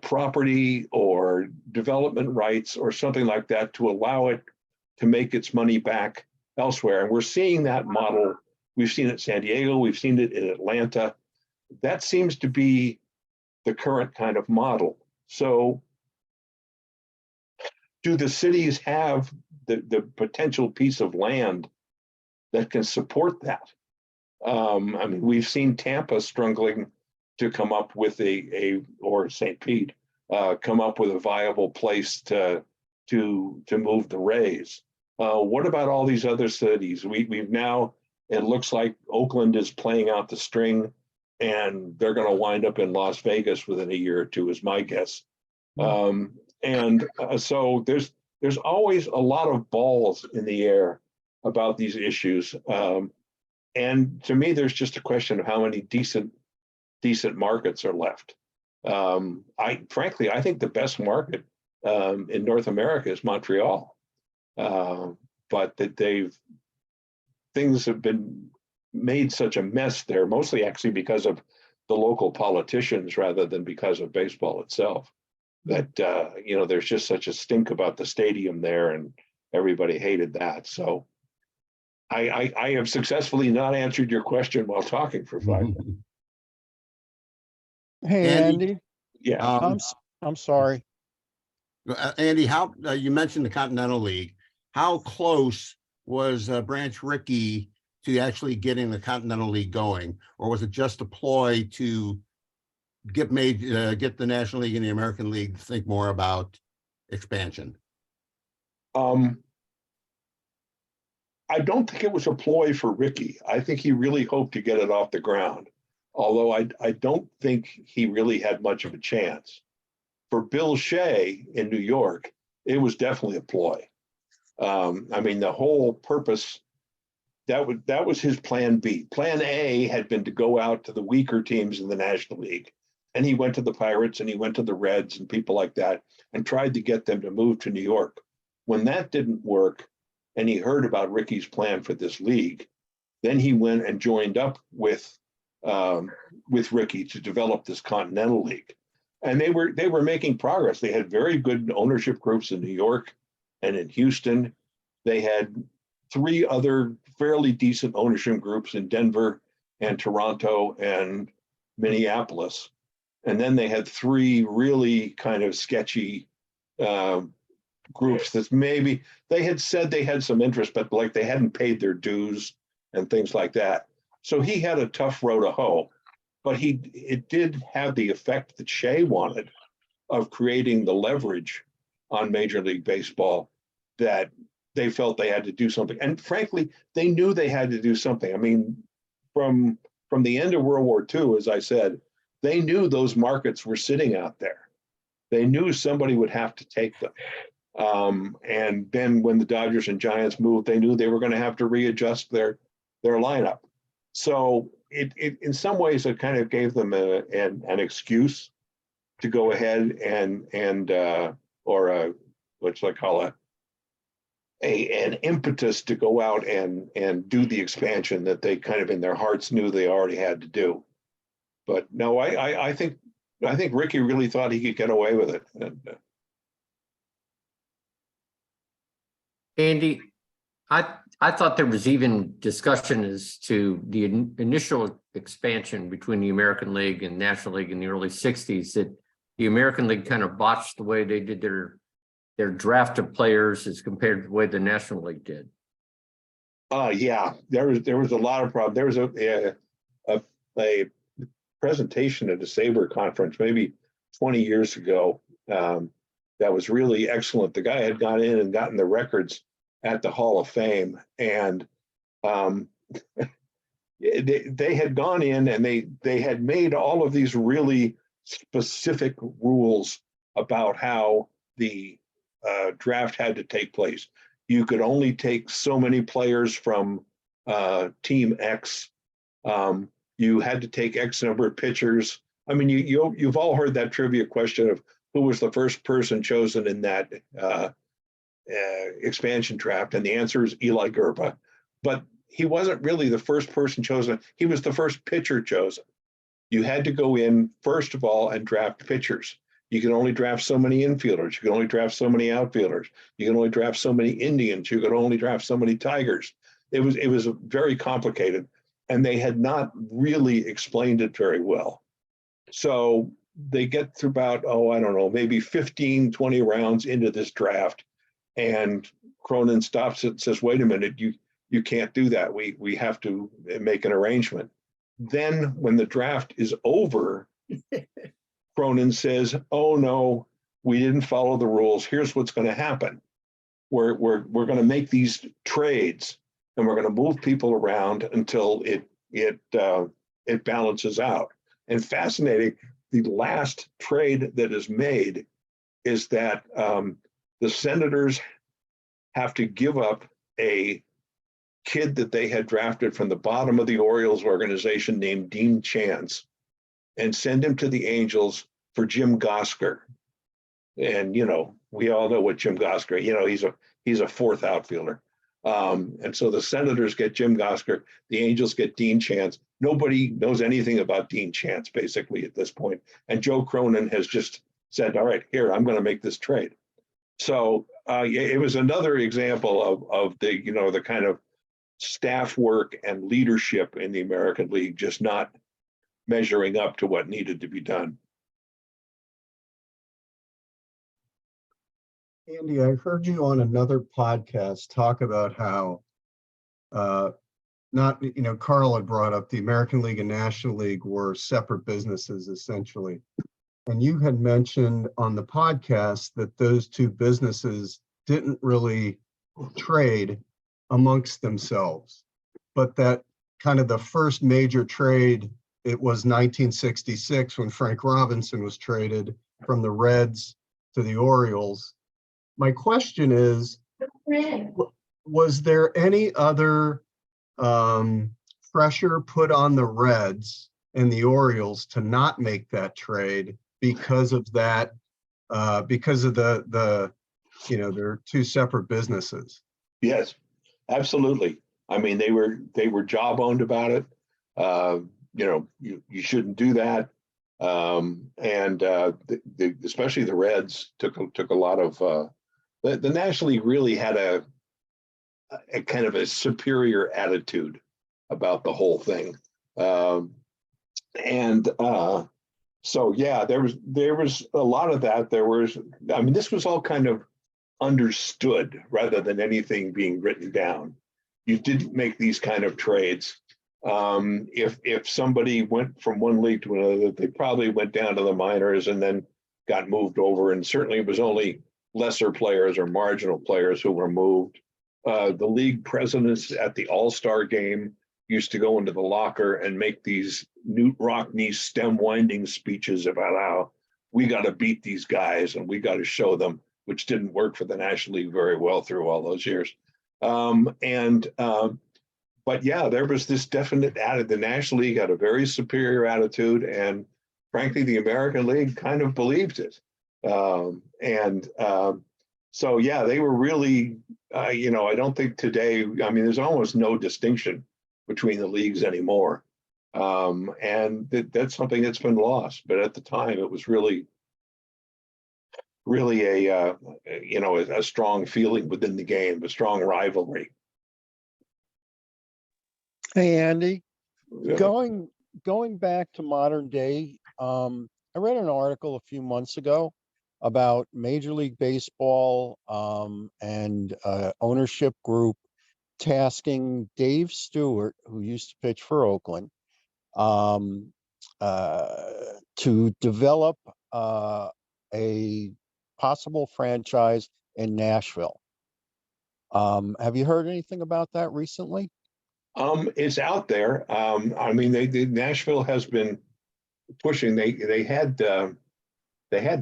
property or development rights or something like that to allow it to make its money back elsewhere. And we're seeing that model. We've seen it in San Diego, we've seen it in Atlanta. That seems to be the current kind of model. So do the cities have the potential piece of land that can support that? I mean, we've seen Tampa struggling to come up with or St. Pete, come up with a viable place to move the Rays. What about all these other cities? We've now, it looks like Oakland is playing out the string, and they're going to wind up in Las Vegas within a year or two, is my guess. So there's always a lot of balls in the air about these issues. And to me, there's just a question of how many decent markets are left. Frankly, I think the best market in North America is Montreal, but that things have been made such a mess there, mostly actually because of the local politicians rather than because of baseball itself, that there's just such a stink about the stadium there, and everybody hated that. So I have successfully not answered your question while talking for 5 minutes. Hey, Andy. Yeah. I'm sorry. Andy, how you mentioned the Continental League. How close was Branch Rickey to actually getting the Continental League going, or was it just a ploy to get the National League and the American League to think more about expansion? I don't think it was a ploy for Rickey. I think he really hoped to get it off the ground, although I don't think he really had much of a chance. For Bill Shea in New York, it was definitely a ploy. I mean, the whole purpose, that was his plan B. Plan A had been to go out to the weaker teams in the National League. And he went to the Pirates and he went to the Reds and people like that and tried to get them to move to New York. When that didn't work, and he heard about Rickey's plan for this league, then he went and joined up with Rickey to develop this Continental League. And they were making progress. They had very good ownership groups in New York and in Houston. They had 3 other fairly decent ownership groups in Denver and Toronto and Minneapolis. And then they had 3 really kind of sketchy groups that maybe they had said they had some interest, but like they hadn't paid their dues and things like that. So he had a tough row to hoe, but it did have the effect that Shea wanted of creating the leverage on Major League Baseball, that they felt they had to do something. And frankly, they knew they had to do something. I mean, from the end of World War II, as I said, they knew those markets were sitting out there. They knew somebody would have to take them. And then when the Dodgers and Giants moved, they knew they were going to have to readjust their lineup. So it in some ways it kind of gave them an excuse to go ahead or what should I call it, an impetus to go out and do the expansion that they kind of in their hearts knew they already had to do. But no, I think Rickey really thought he could get away with it. Andy, I thought there was even discussion as to the initial expansion between the American League and National League in the early 60s, that the American League kind of botched the way they did their draft of players as compared to the way the National League did. Yeah, there was a lot of problems. There was a presentation at a SABR conference, maybe 20 years ago. That was really excellent. The guy had gone in and gotten the records at the Hall of Fame, and they had gone in and they had made all of these really specific rules about how the draft had to take place. You could only take so many players from team X. You had to take X number of pitchers. I mean, you've all heard that trivia question of who was the first person chosen in that expansion draft, and the answer is Eli Gerba. But he wasn't really the first person chosen. He was the first pitcher chosen. You had to go in, first of all, and draft pitchers. You can only draft so many infielders. You can only draft so many outfielders. You can only draft so many Indians. You could only draft so many Tigers. It was very complicated, and they had not really explained it very well. So they get through about, I don't know, maybe 15, 20 rounds into this draft, and Cronin stops it and says, wait a minute, you can't do that. We have to make an arrangement. Then when the draft is over, Cronin says, oh no, we didn't follow the rules. Here's what's going to happen. We're going to make these trades, and we're going to move people around until it balances out. And fascinating, the last trade that is made is that the Senators have to give up a kid that they had drafted from the bottom of the Orioles organization named Dean Chance, and send him to the Angels for Jim Gosker. And, we all know what Jim Gosker, he's a fourth outfielder. And so the Senators get Jim Gosker, the Angels get Dean Chance. Nobody knows anything about Dean Chance basically at this point. And Joe Cronin has just said, all right, here, I'm going to make this trade. So it was another example of the, the kind of staff work and leadership in the American League just not measuring up to what needed to be done. Andy, I heard you on another podcast talk about how Carl had brought up the American League and National League were separate businesses essentially. And you had mentioned on the podcast that those two businesses didn't really trade amongst themselves, but that kind of the first major trade, it was 1966 when Frank Robinson was traded from the Reds to the Orioles. My question is, was there any other pressure put on the Reds and the Orioles to not make that trade because of that, because of the they're two separate businesses? Yes, absolutely. I mean, they were jawboned about it. You shouldn't do that. And especially the Reds took a lot of the National League really had a kind of a superior attitude about the whole thing. So yeah, there was a lot of that. This was all kind of understood rather than anything being written down. You didn't make these kind of trades. If somebody went from one league to another, they probably went down to the minors and then got moved over. And certainly it was only lesser players or marginal players who were moved. The league presidents at the All-Star game used to go into the locker and make these Newt Rockne stem winding speeches about how we got to beat these guys and we got to show them, which didn't work for the National League very well through all those years. But yeah, there was this definite attitude. The National League had a very superior attitude, and frankly, the American League kind of believed it. So yeah, they were really, I don't think today, there's almost no distinction between the leagues anymore. And that's something that's been lost. But at the time, it was really a strong feeling within the game, a strong rivalry. Hey, Andy, Yeah. going back to modern day, I read an article a few months ago about Major League Baseball and ownership group tasking Dave Stewart, who used to pitch for Oakland, to develop a possible franchise in Nashville. Have you heard anything about that recently? It's out there. I mean, Nashville has been pushing. They had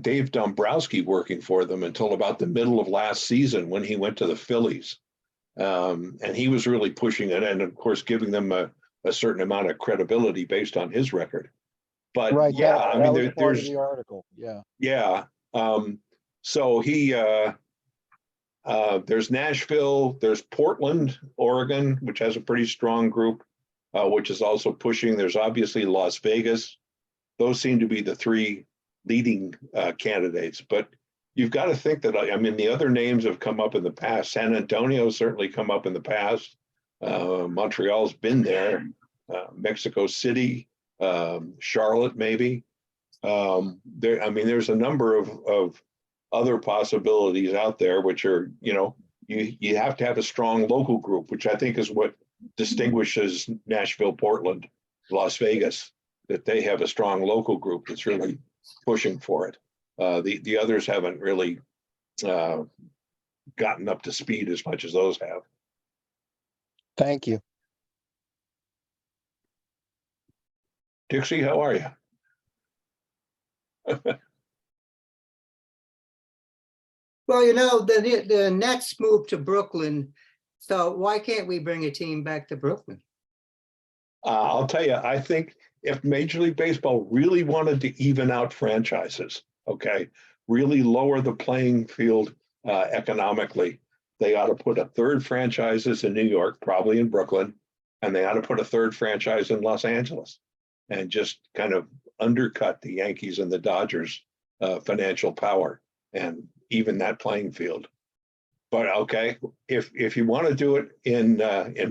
Dave Dombrowski working for them until about the middle of last season when he went to the Phillies, and he was really pushing it, and of course giving them a certain amount of credibility based on his record. But Right. yeah, that I mean, was part of there's the article. Yeah. yeah. So there's Nashville, there's Portland, Oregon, which has a pretty strong group, which is also pushing. There's obviously Las Vegas. Those seem to be the three leading candidates. But you've got to think that, I mean, the other names have come up in the past. San Antonio's certainly come up in the past. Montreal's been there. Mexico City, Charlotte, maybe. There's a number of other possibilities out there, which are, you have to have a strong local group, which I think is what distinguishes Nashville, Portland, Las Vegas, that they have a strong local group that's really pushing for it. The others haven't really gotten up to speed as much as those have. Thank you. Dixie, how are you? Well, the Nets moved to Brooklyn, so why can't we bring a team back to Brooklyn? I'll tell you, I think if Major League Baseball really wanted to even out franchises, okay, really lower the playing field economically, they ought to put a third franchises in New York, probably in Brooklyn, and they ought to put a third franchise in Los Angeles, and just kind of undercut the Yankees and the Dodgers financial power and even that playing field. But okay, if you want to do it in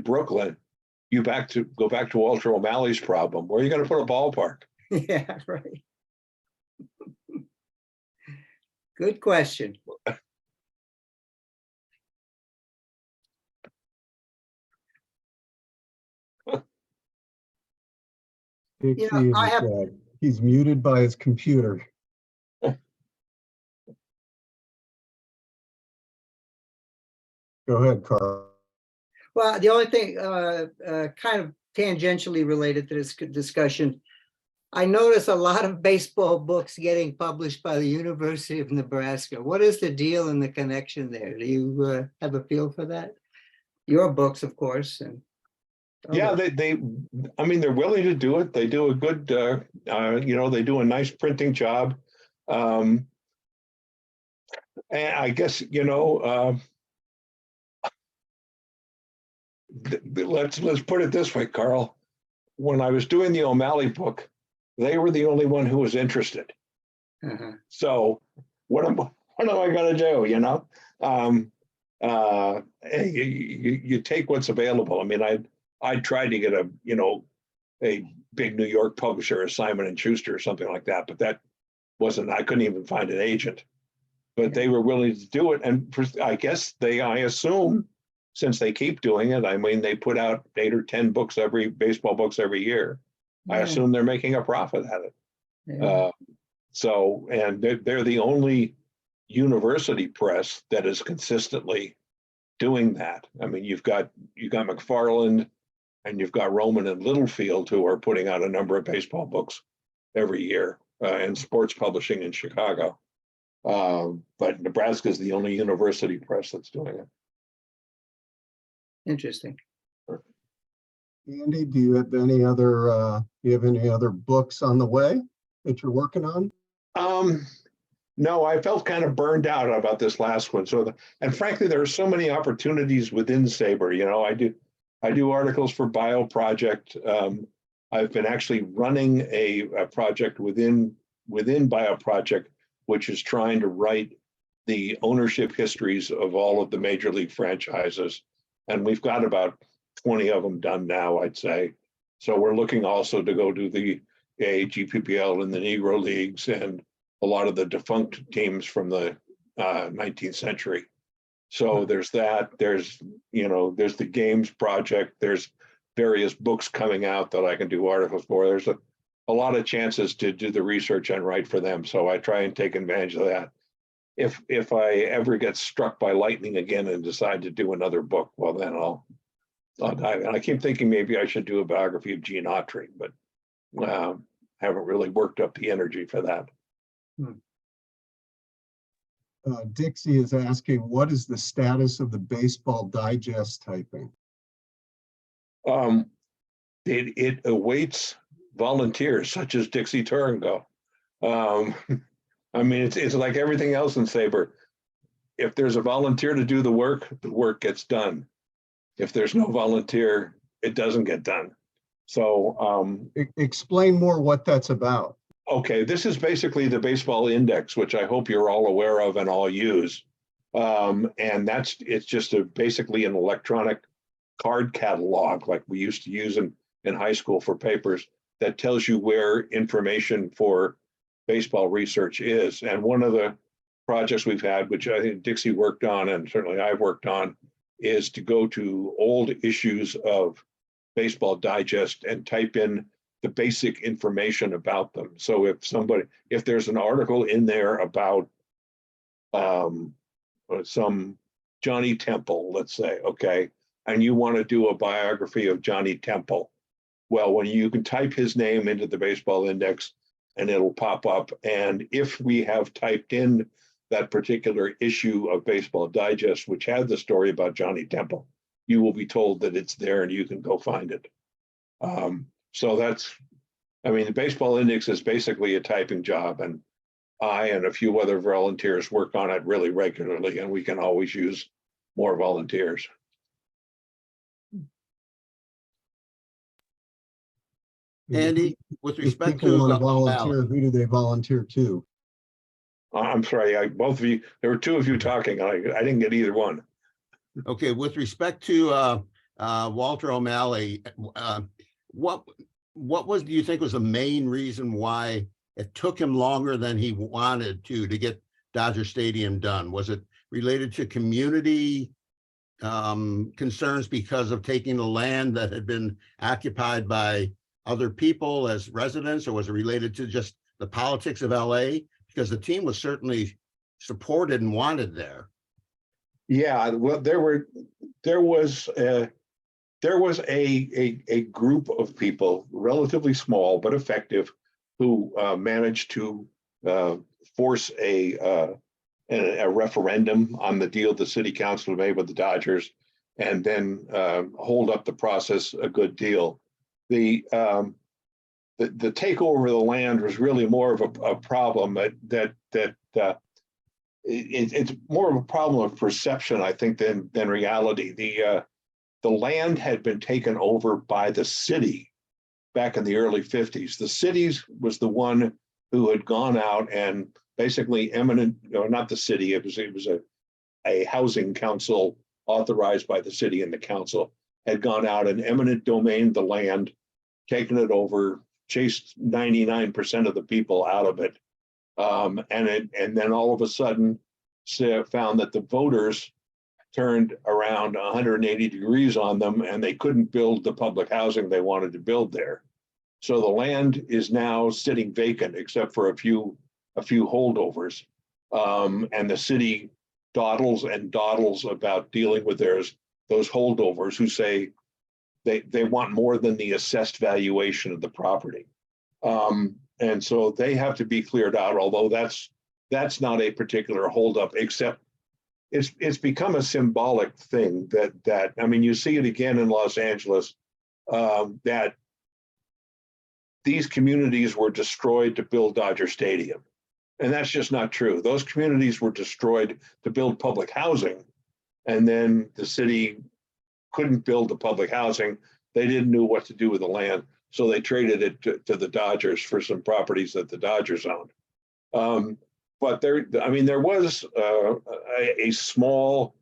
Brooklyn, you go back to Walter O'Malley's problem. Where are you going to put a ballpark? Yeah, right. Good question. Dixie he's muted by his computer. Go ahead, Carl. Well, the only thing kind of tangentially related to this discussion, I notice a lot of baseball books getting published by the University of Nebraska. What is the deal and the connection there? Do you have a feel for that? Your books, of course. And yeah, I mean, they're willing to do it. They do a good, they do a nice printing job. And I guess, let's put it this way, Carl. When I was doing the O'Malley book, they were the only one who was interested. So what am I going to do? You take what's available. I mean, I tried to get a big New York publisher, a Simon & Schuster or something like that, but that wasn't. I couldn't even find an agent. But they were willing to do it, and I guess I assume, since they keep doing it, I mean, they put out 8 or 10 baseball books every year. Yeah. I assume they're making a profit at it. Yeah. And they're the only university press that is consistently doing that. I mean, you've got McFarland and you've got Roman and Littlefield, who are putting out a number of baseball books every year, and sports publishing in Chicago. But Nebraska is the only university press that's doing it. Interesting. Andy, do you have any other books on the way that you're working on? No, I felt kind of burned out about this last one. And frankly, there are so many opportunities within SABR. I do articles for BioProject. I've been actually running a project within BioProject, which is trying to write the ownership histories of all of the major league franchises. And we've got about 20 of them done now, I'd say. So we're looking also to go do the AAGPPL and the Negro Leagues and a lot of the defunct teams from the 19th century. So there's that. There's the Games Project. There's various books coming out that I can do articles for. There's a a lot of chances to do the research and write for them. So I try and take advantage of that. If I ever get struck by lightning again and decide to do another book, well, then I'll dive in. I keep thinking maybe I should do a biography of Gene Autry, but haven't really worked up the energy for that. Dixie is asking, what is the status of the Baseball Digest typing? It awaits volunteers such as Dixie Turingo. I mean, it's like everything else in SABR. If there's a volunteer to do the work gets done. If there's no volunteer, it doesn't get done. So Explain more what that's about. okay, this is basically the baseball index, which I hope you're all aware of and all use. And it's just basically an electronic card catalog like we used to use in high school for papers that tells you where information for baseball research is. And one of the projects we've had, which I think Dixie worked on and certainly I've worked on, is to go to old issues of Baseball Digest and type in the basic information about them. So if there's an article in there about some Johnny Temple, let's say, okay, and you want to do a biography of Johnny Temple, well, when you can type his name into the baseball index and it'll pop up. And if we have typed in that particular issue of Baseball Digest, which had the story about Johnny Temple, you will be told that it's there and you can go find it. So the baseball index is basically a typing job, and I and a few other volunteers work on it really regularly, and we can always use more volunteers. Andy, with If respect people want to to volunteer, who do they volunteer to? I'm sorry, both of you, there were two of you talking. I didn't get either one. okay, with respect to Walter O'Malley, what do you think was the main reason why it took him longer than he wanted to get Dodger Stadium done? Was it related to community concerns because of taking the land that had been occupied by other people as residents, or was it related to just the politics of LA? Because the team was certainly supported and wanted there. Yeah, well, there was a group of people, relatively small but effective, who managed to force a referendum on the deal the city council made with the Dodgers, and then hold up the process a good deal. The takeover of the land was really more of a problem it's more of a problem of perception, I think, than reality. The land had been taken over by the city back in the early 50s. The city was the one who had gone out and basically not the city, it was a housing council authorized by the city, and the council had gone out and eminent domained the land, taken it over, chased 99% of the people out of it. And then all of a sudden found that the voters turned around 180 degrees on them, and they couldn't build the public housing they wanted to build there. So the land is now sitting vacant except for a few holdovers. And the city dawdles about dealing with those holdovers who say they want more than the assessed valuation of the property. And so they have to be cleared out, although that's not a particular holdup, except it's become a symbolic thing that I mean, you see it again in Los Angeles, that these communities were destroyed to build Dodger Stadium. And that's just not true. Those communities were destroyed to build public housing. And then the city couldn't build the public housing. They didn't know what to do with the land. So they traded it to the Dodgers for some properties that the Dodgers owned. But there was a small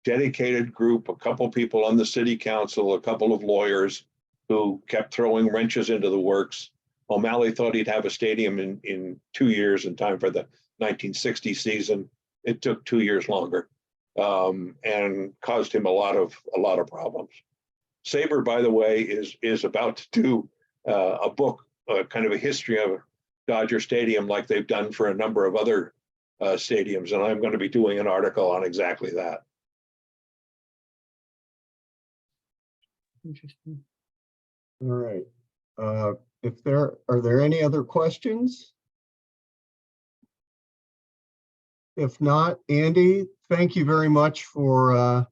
dedicated group, a couple people on the city council, a couple of lawyers who kept throwing wrenches into the works. O'Malley thought he'd have a stadium in 2 years in time for the 1960 season. It took 2 years longer, and caused him a lot of problems. SABR, by the way, is about to do a book kind of a history of Dodger Stadium like they've done for a number of other stadiums. And I'm going to be doing an article on exactly that. Interesting. All right. Are there any other questions? If not, Andy, thank you very much for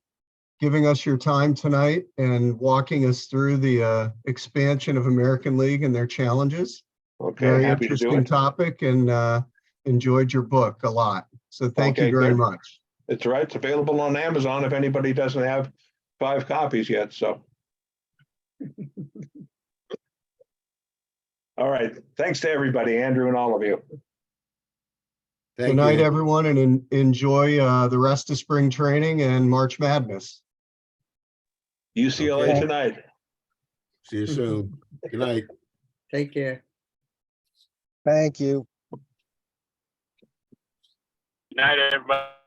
giving us your time tonight and walking us through the expansion of American League and their challenges. Okay, Very happy to do interesting it. topic, and enjoyed your book a lot. So thank you Okay, very good. much. It's right. It's available on Amazon if anybody doesn't have 5 copies yet. So. All right. Thanks to everybody, Andrew and all of you. Thank Good you, night, Andy. everyone, and enjoy the rest of spring training and March Madness. UCLA Okay. tonight. See you soon. Good night. Take care. Thank you. Good night, everybody.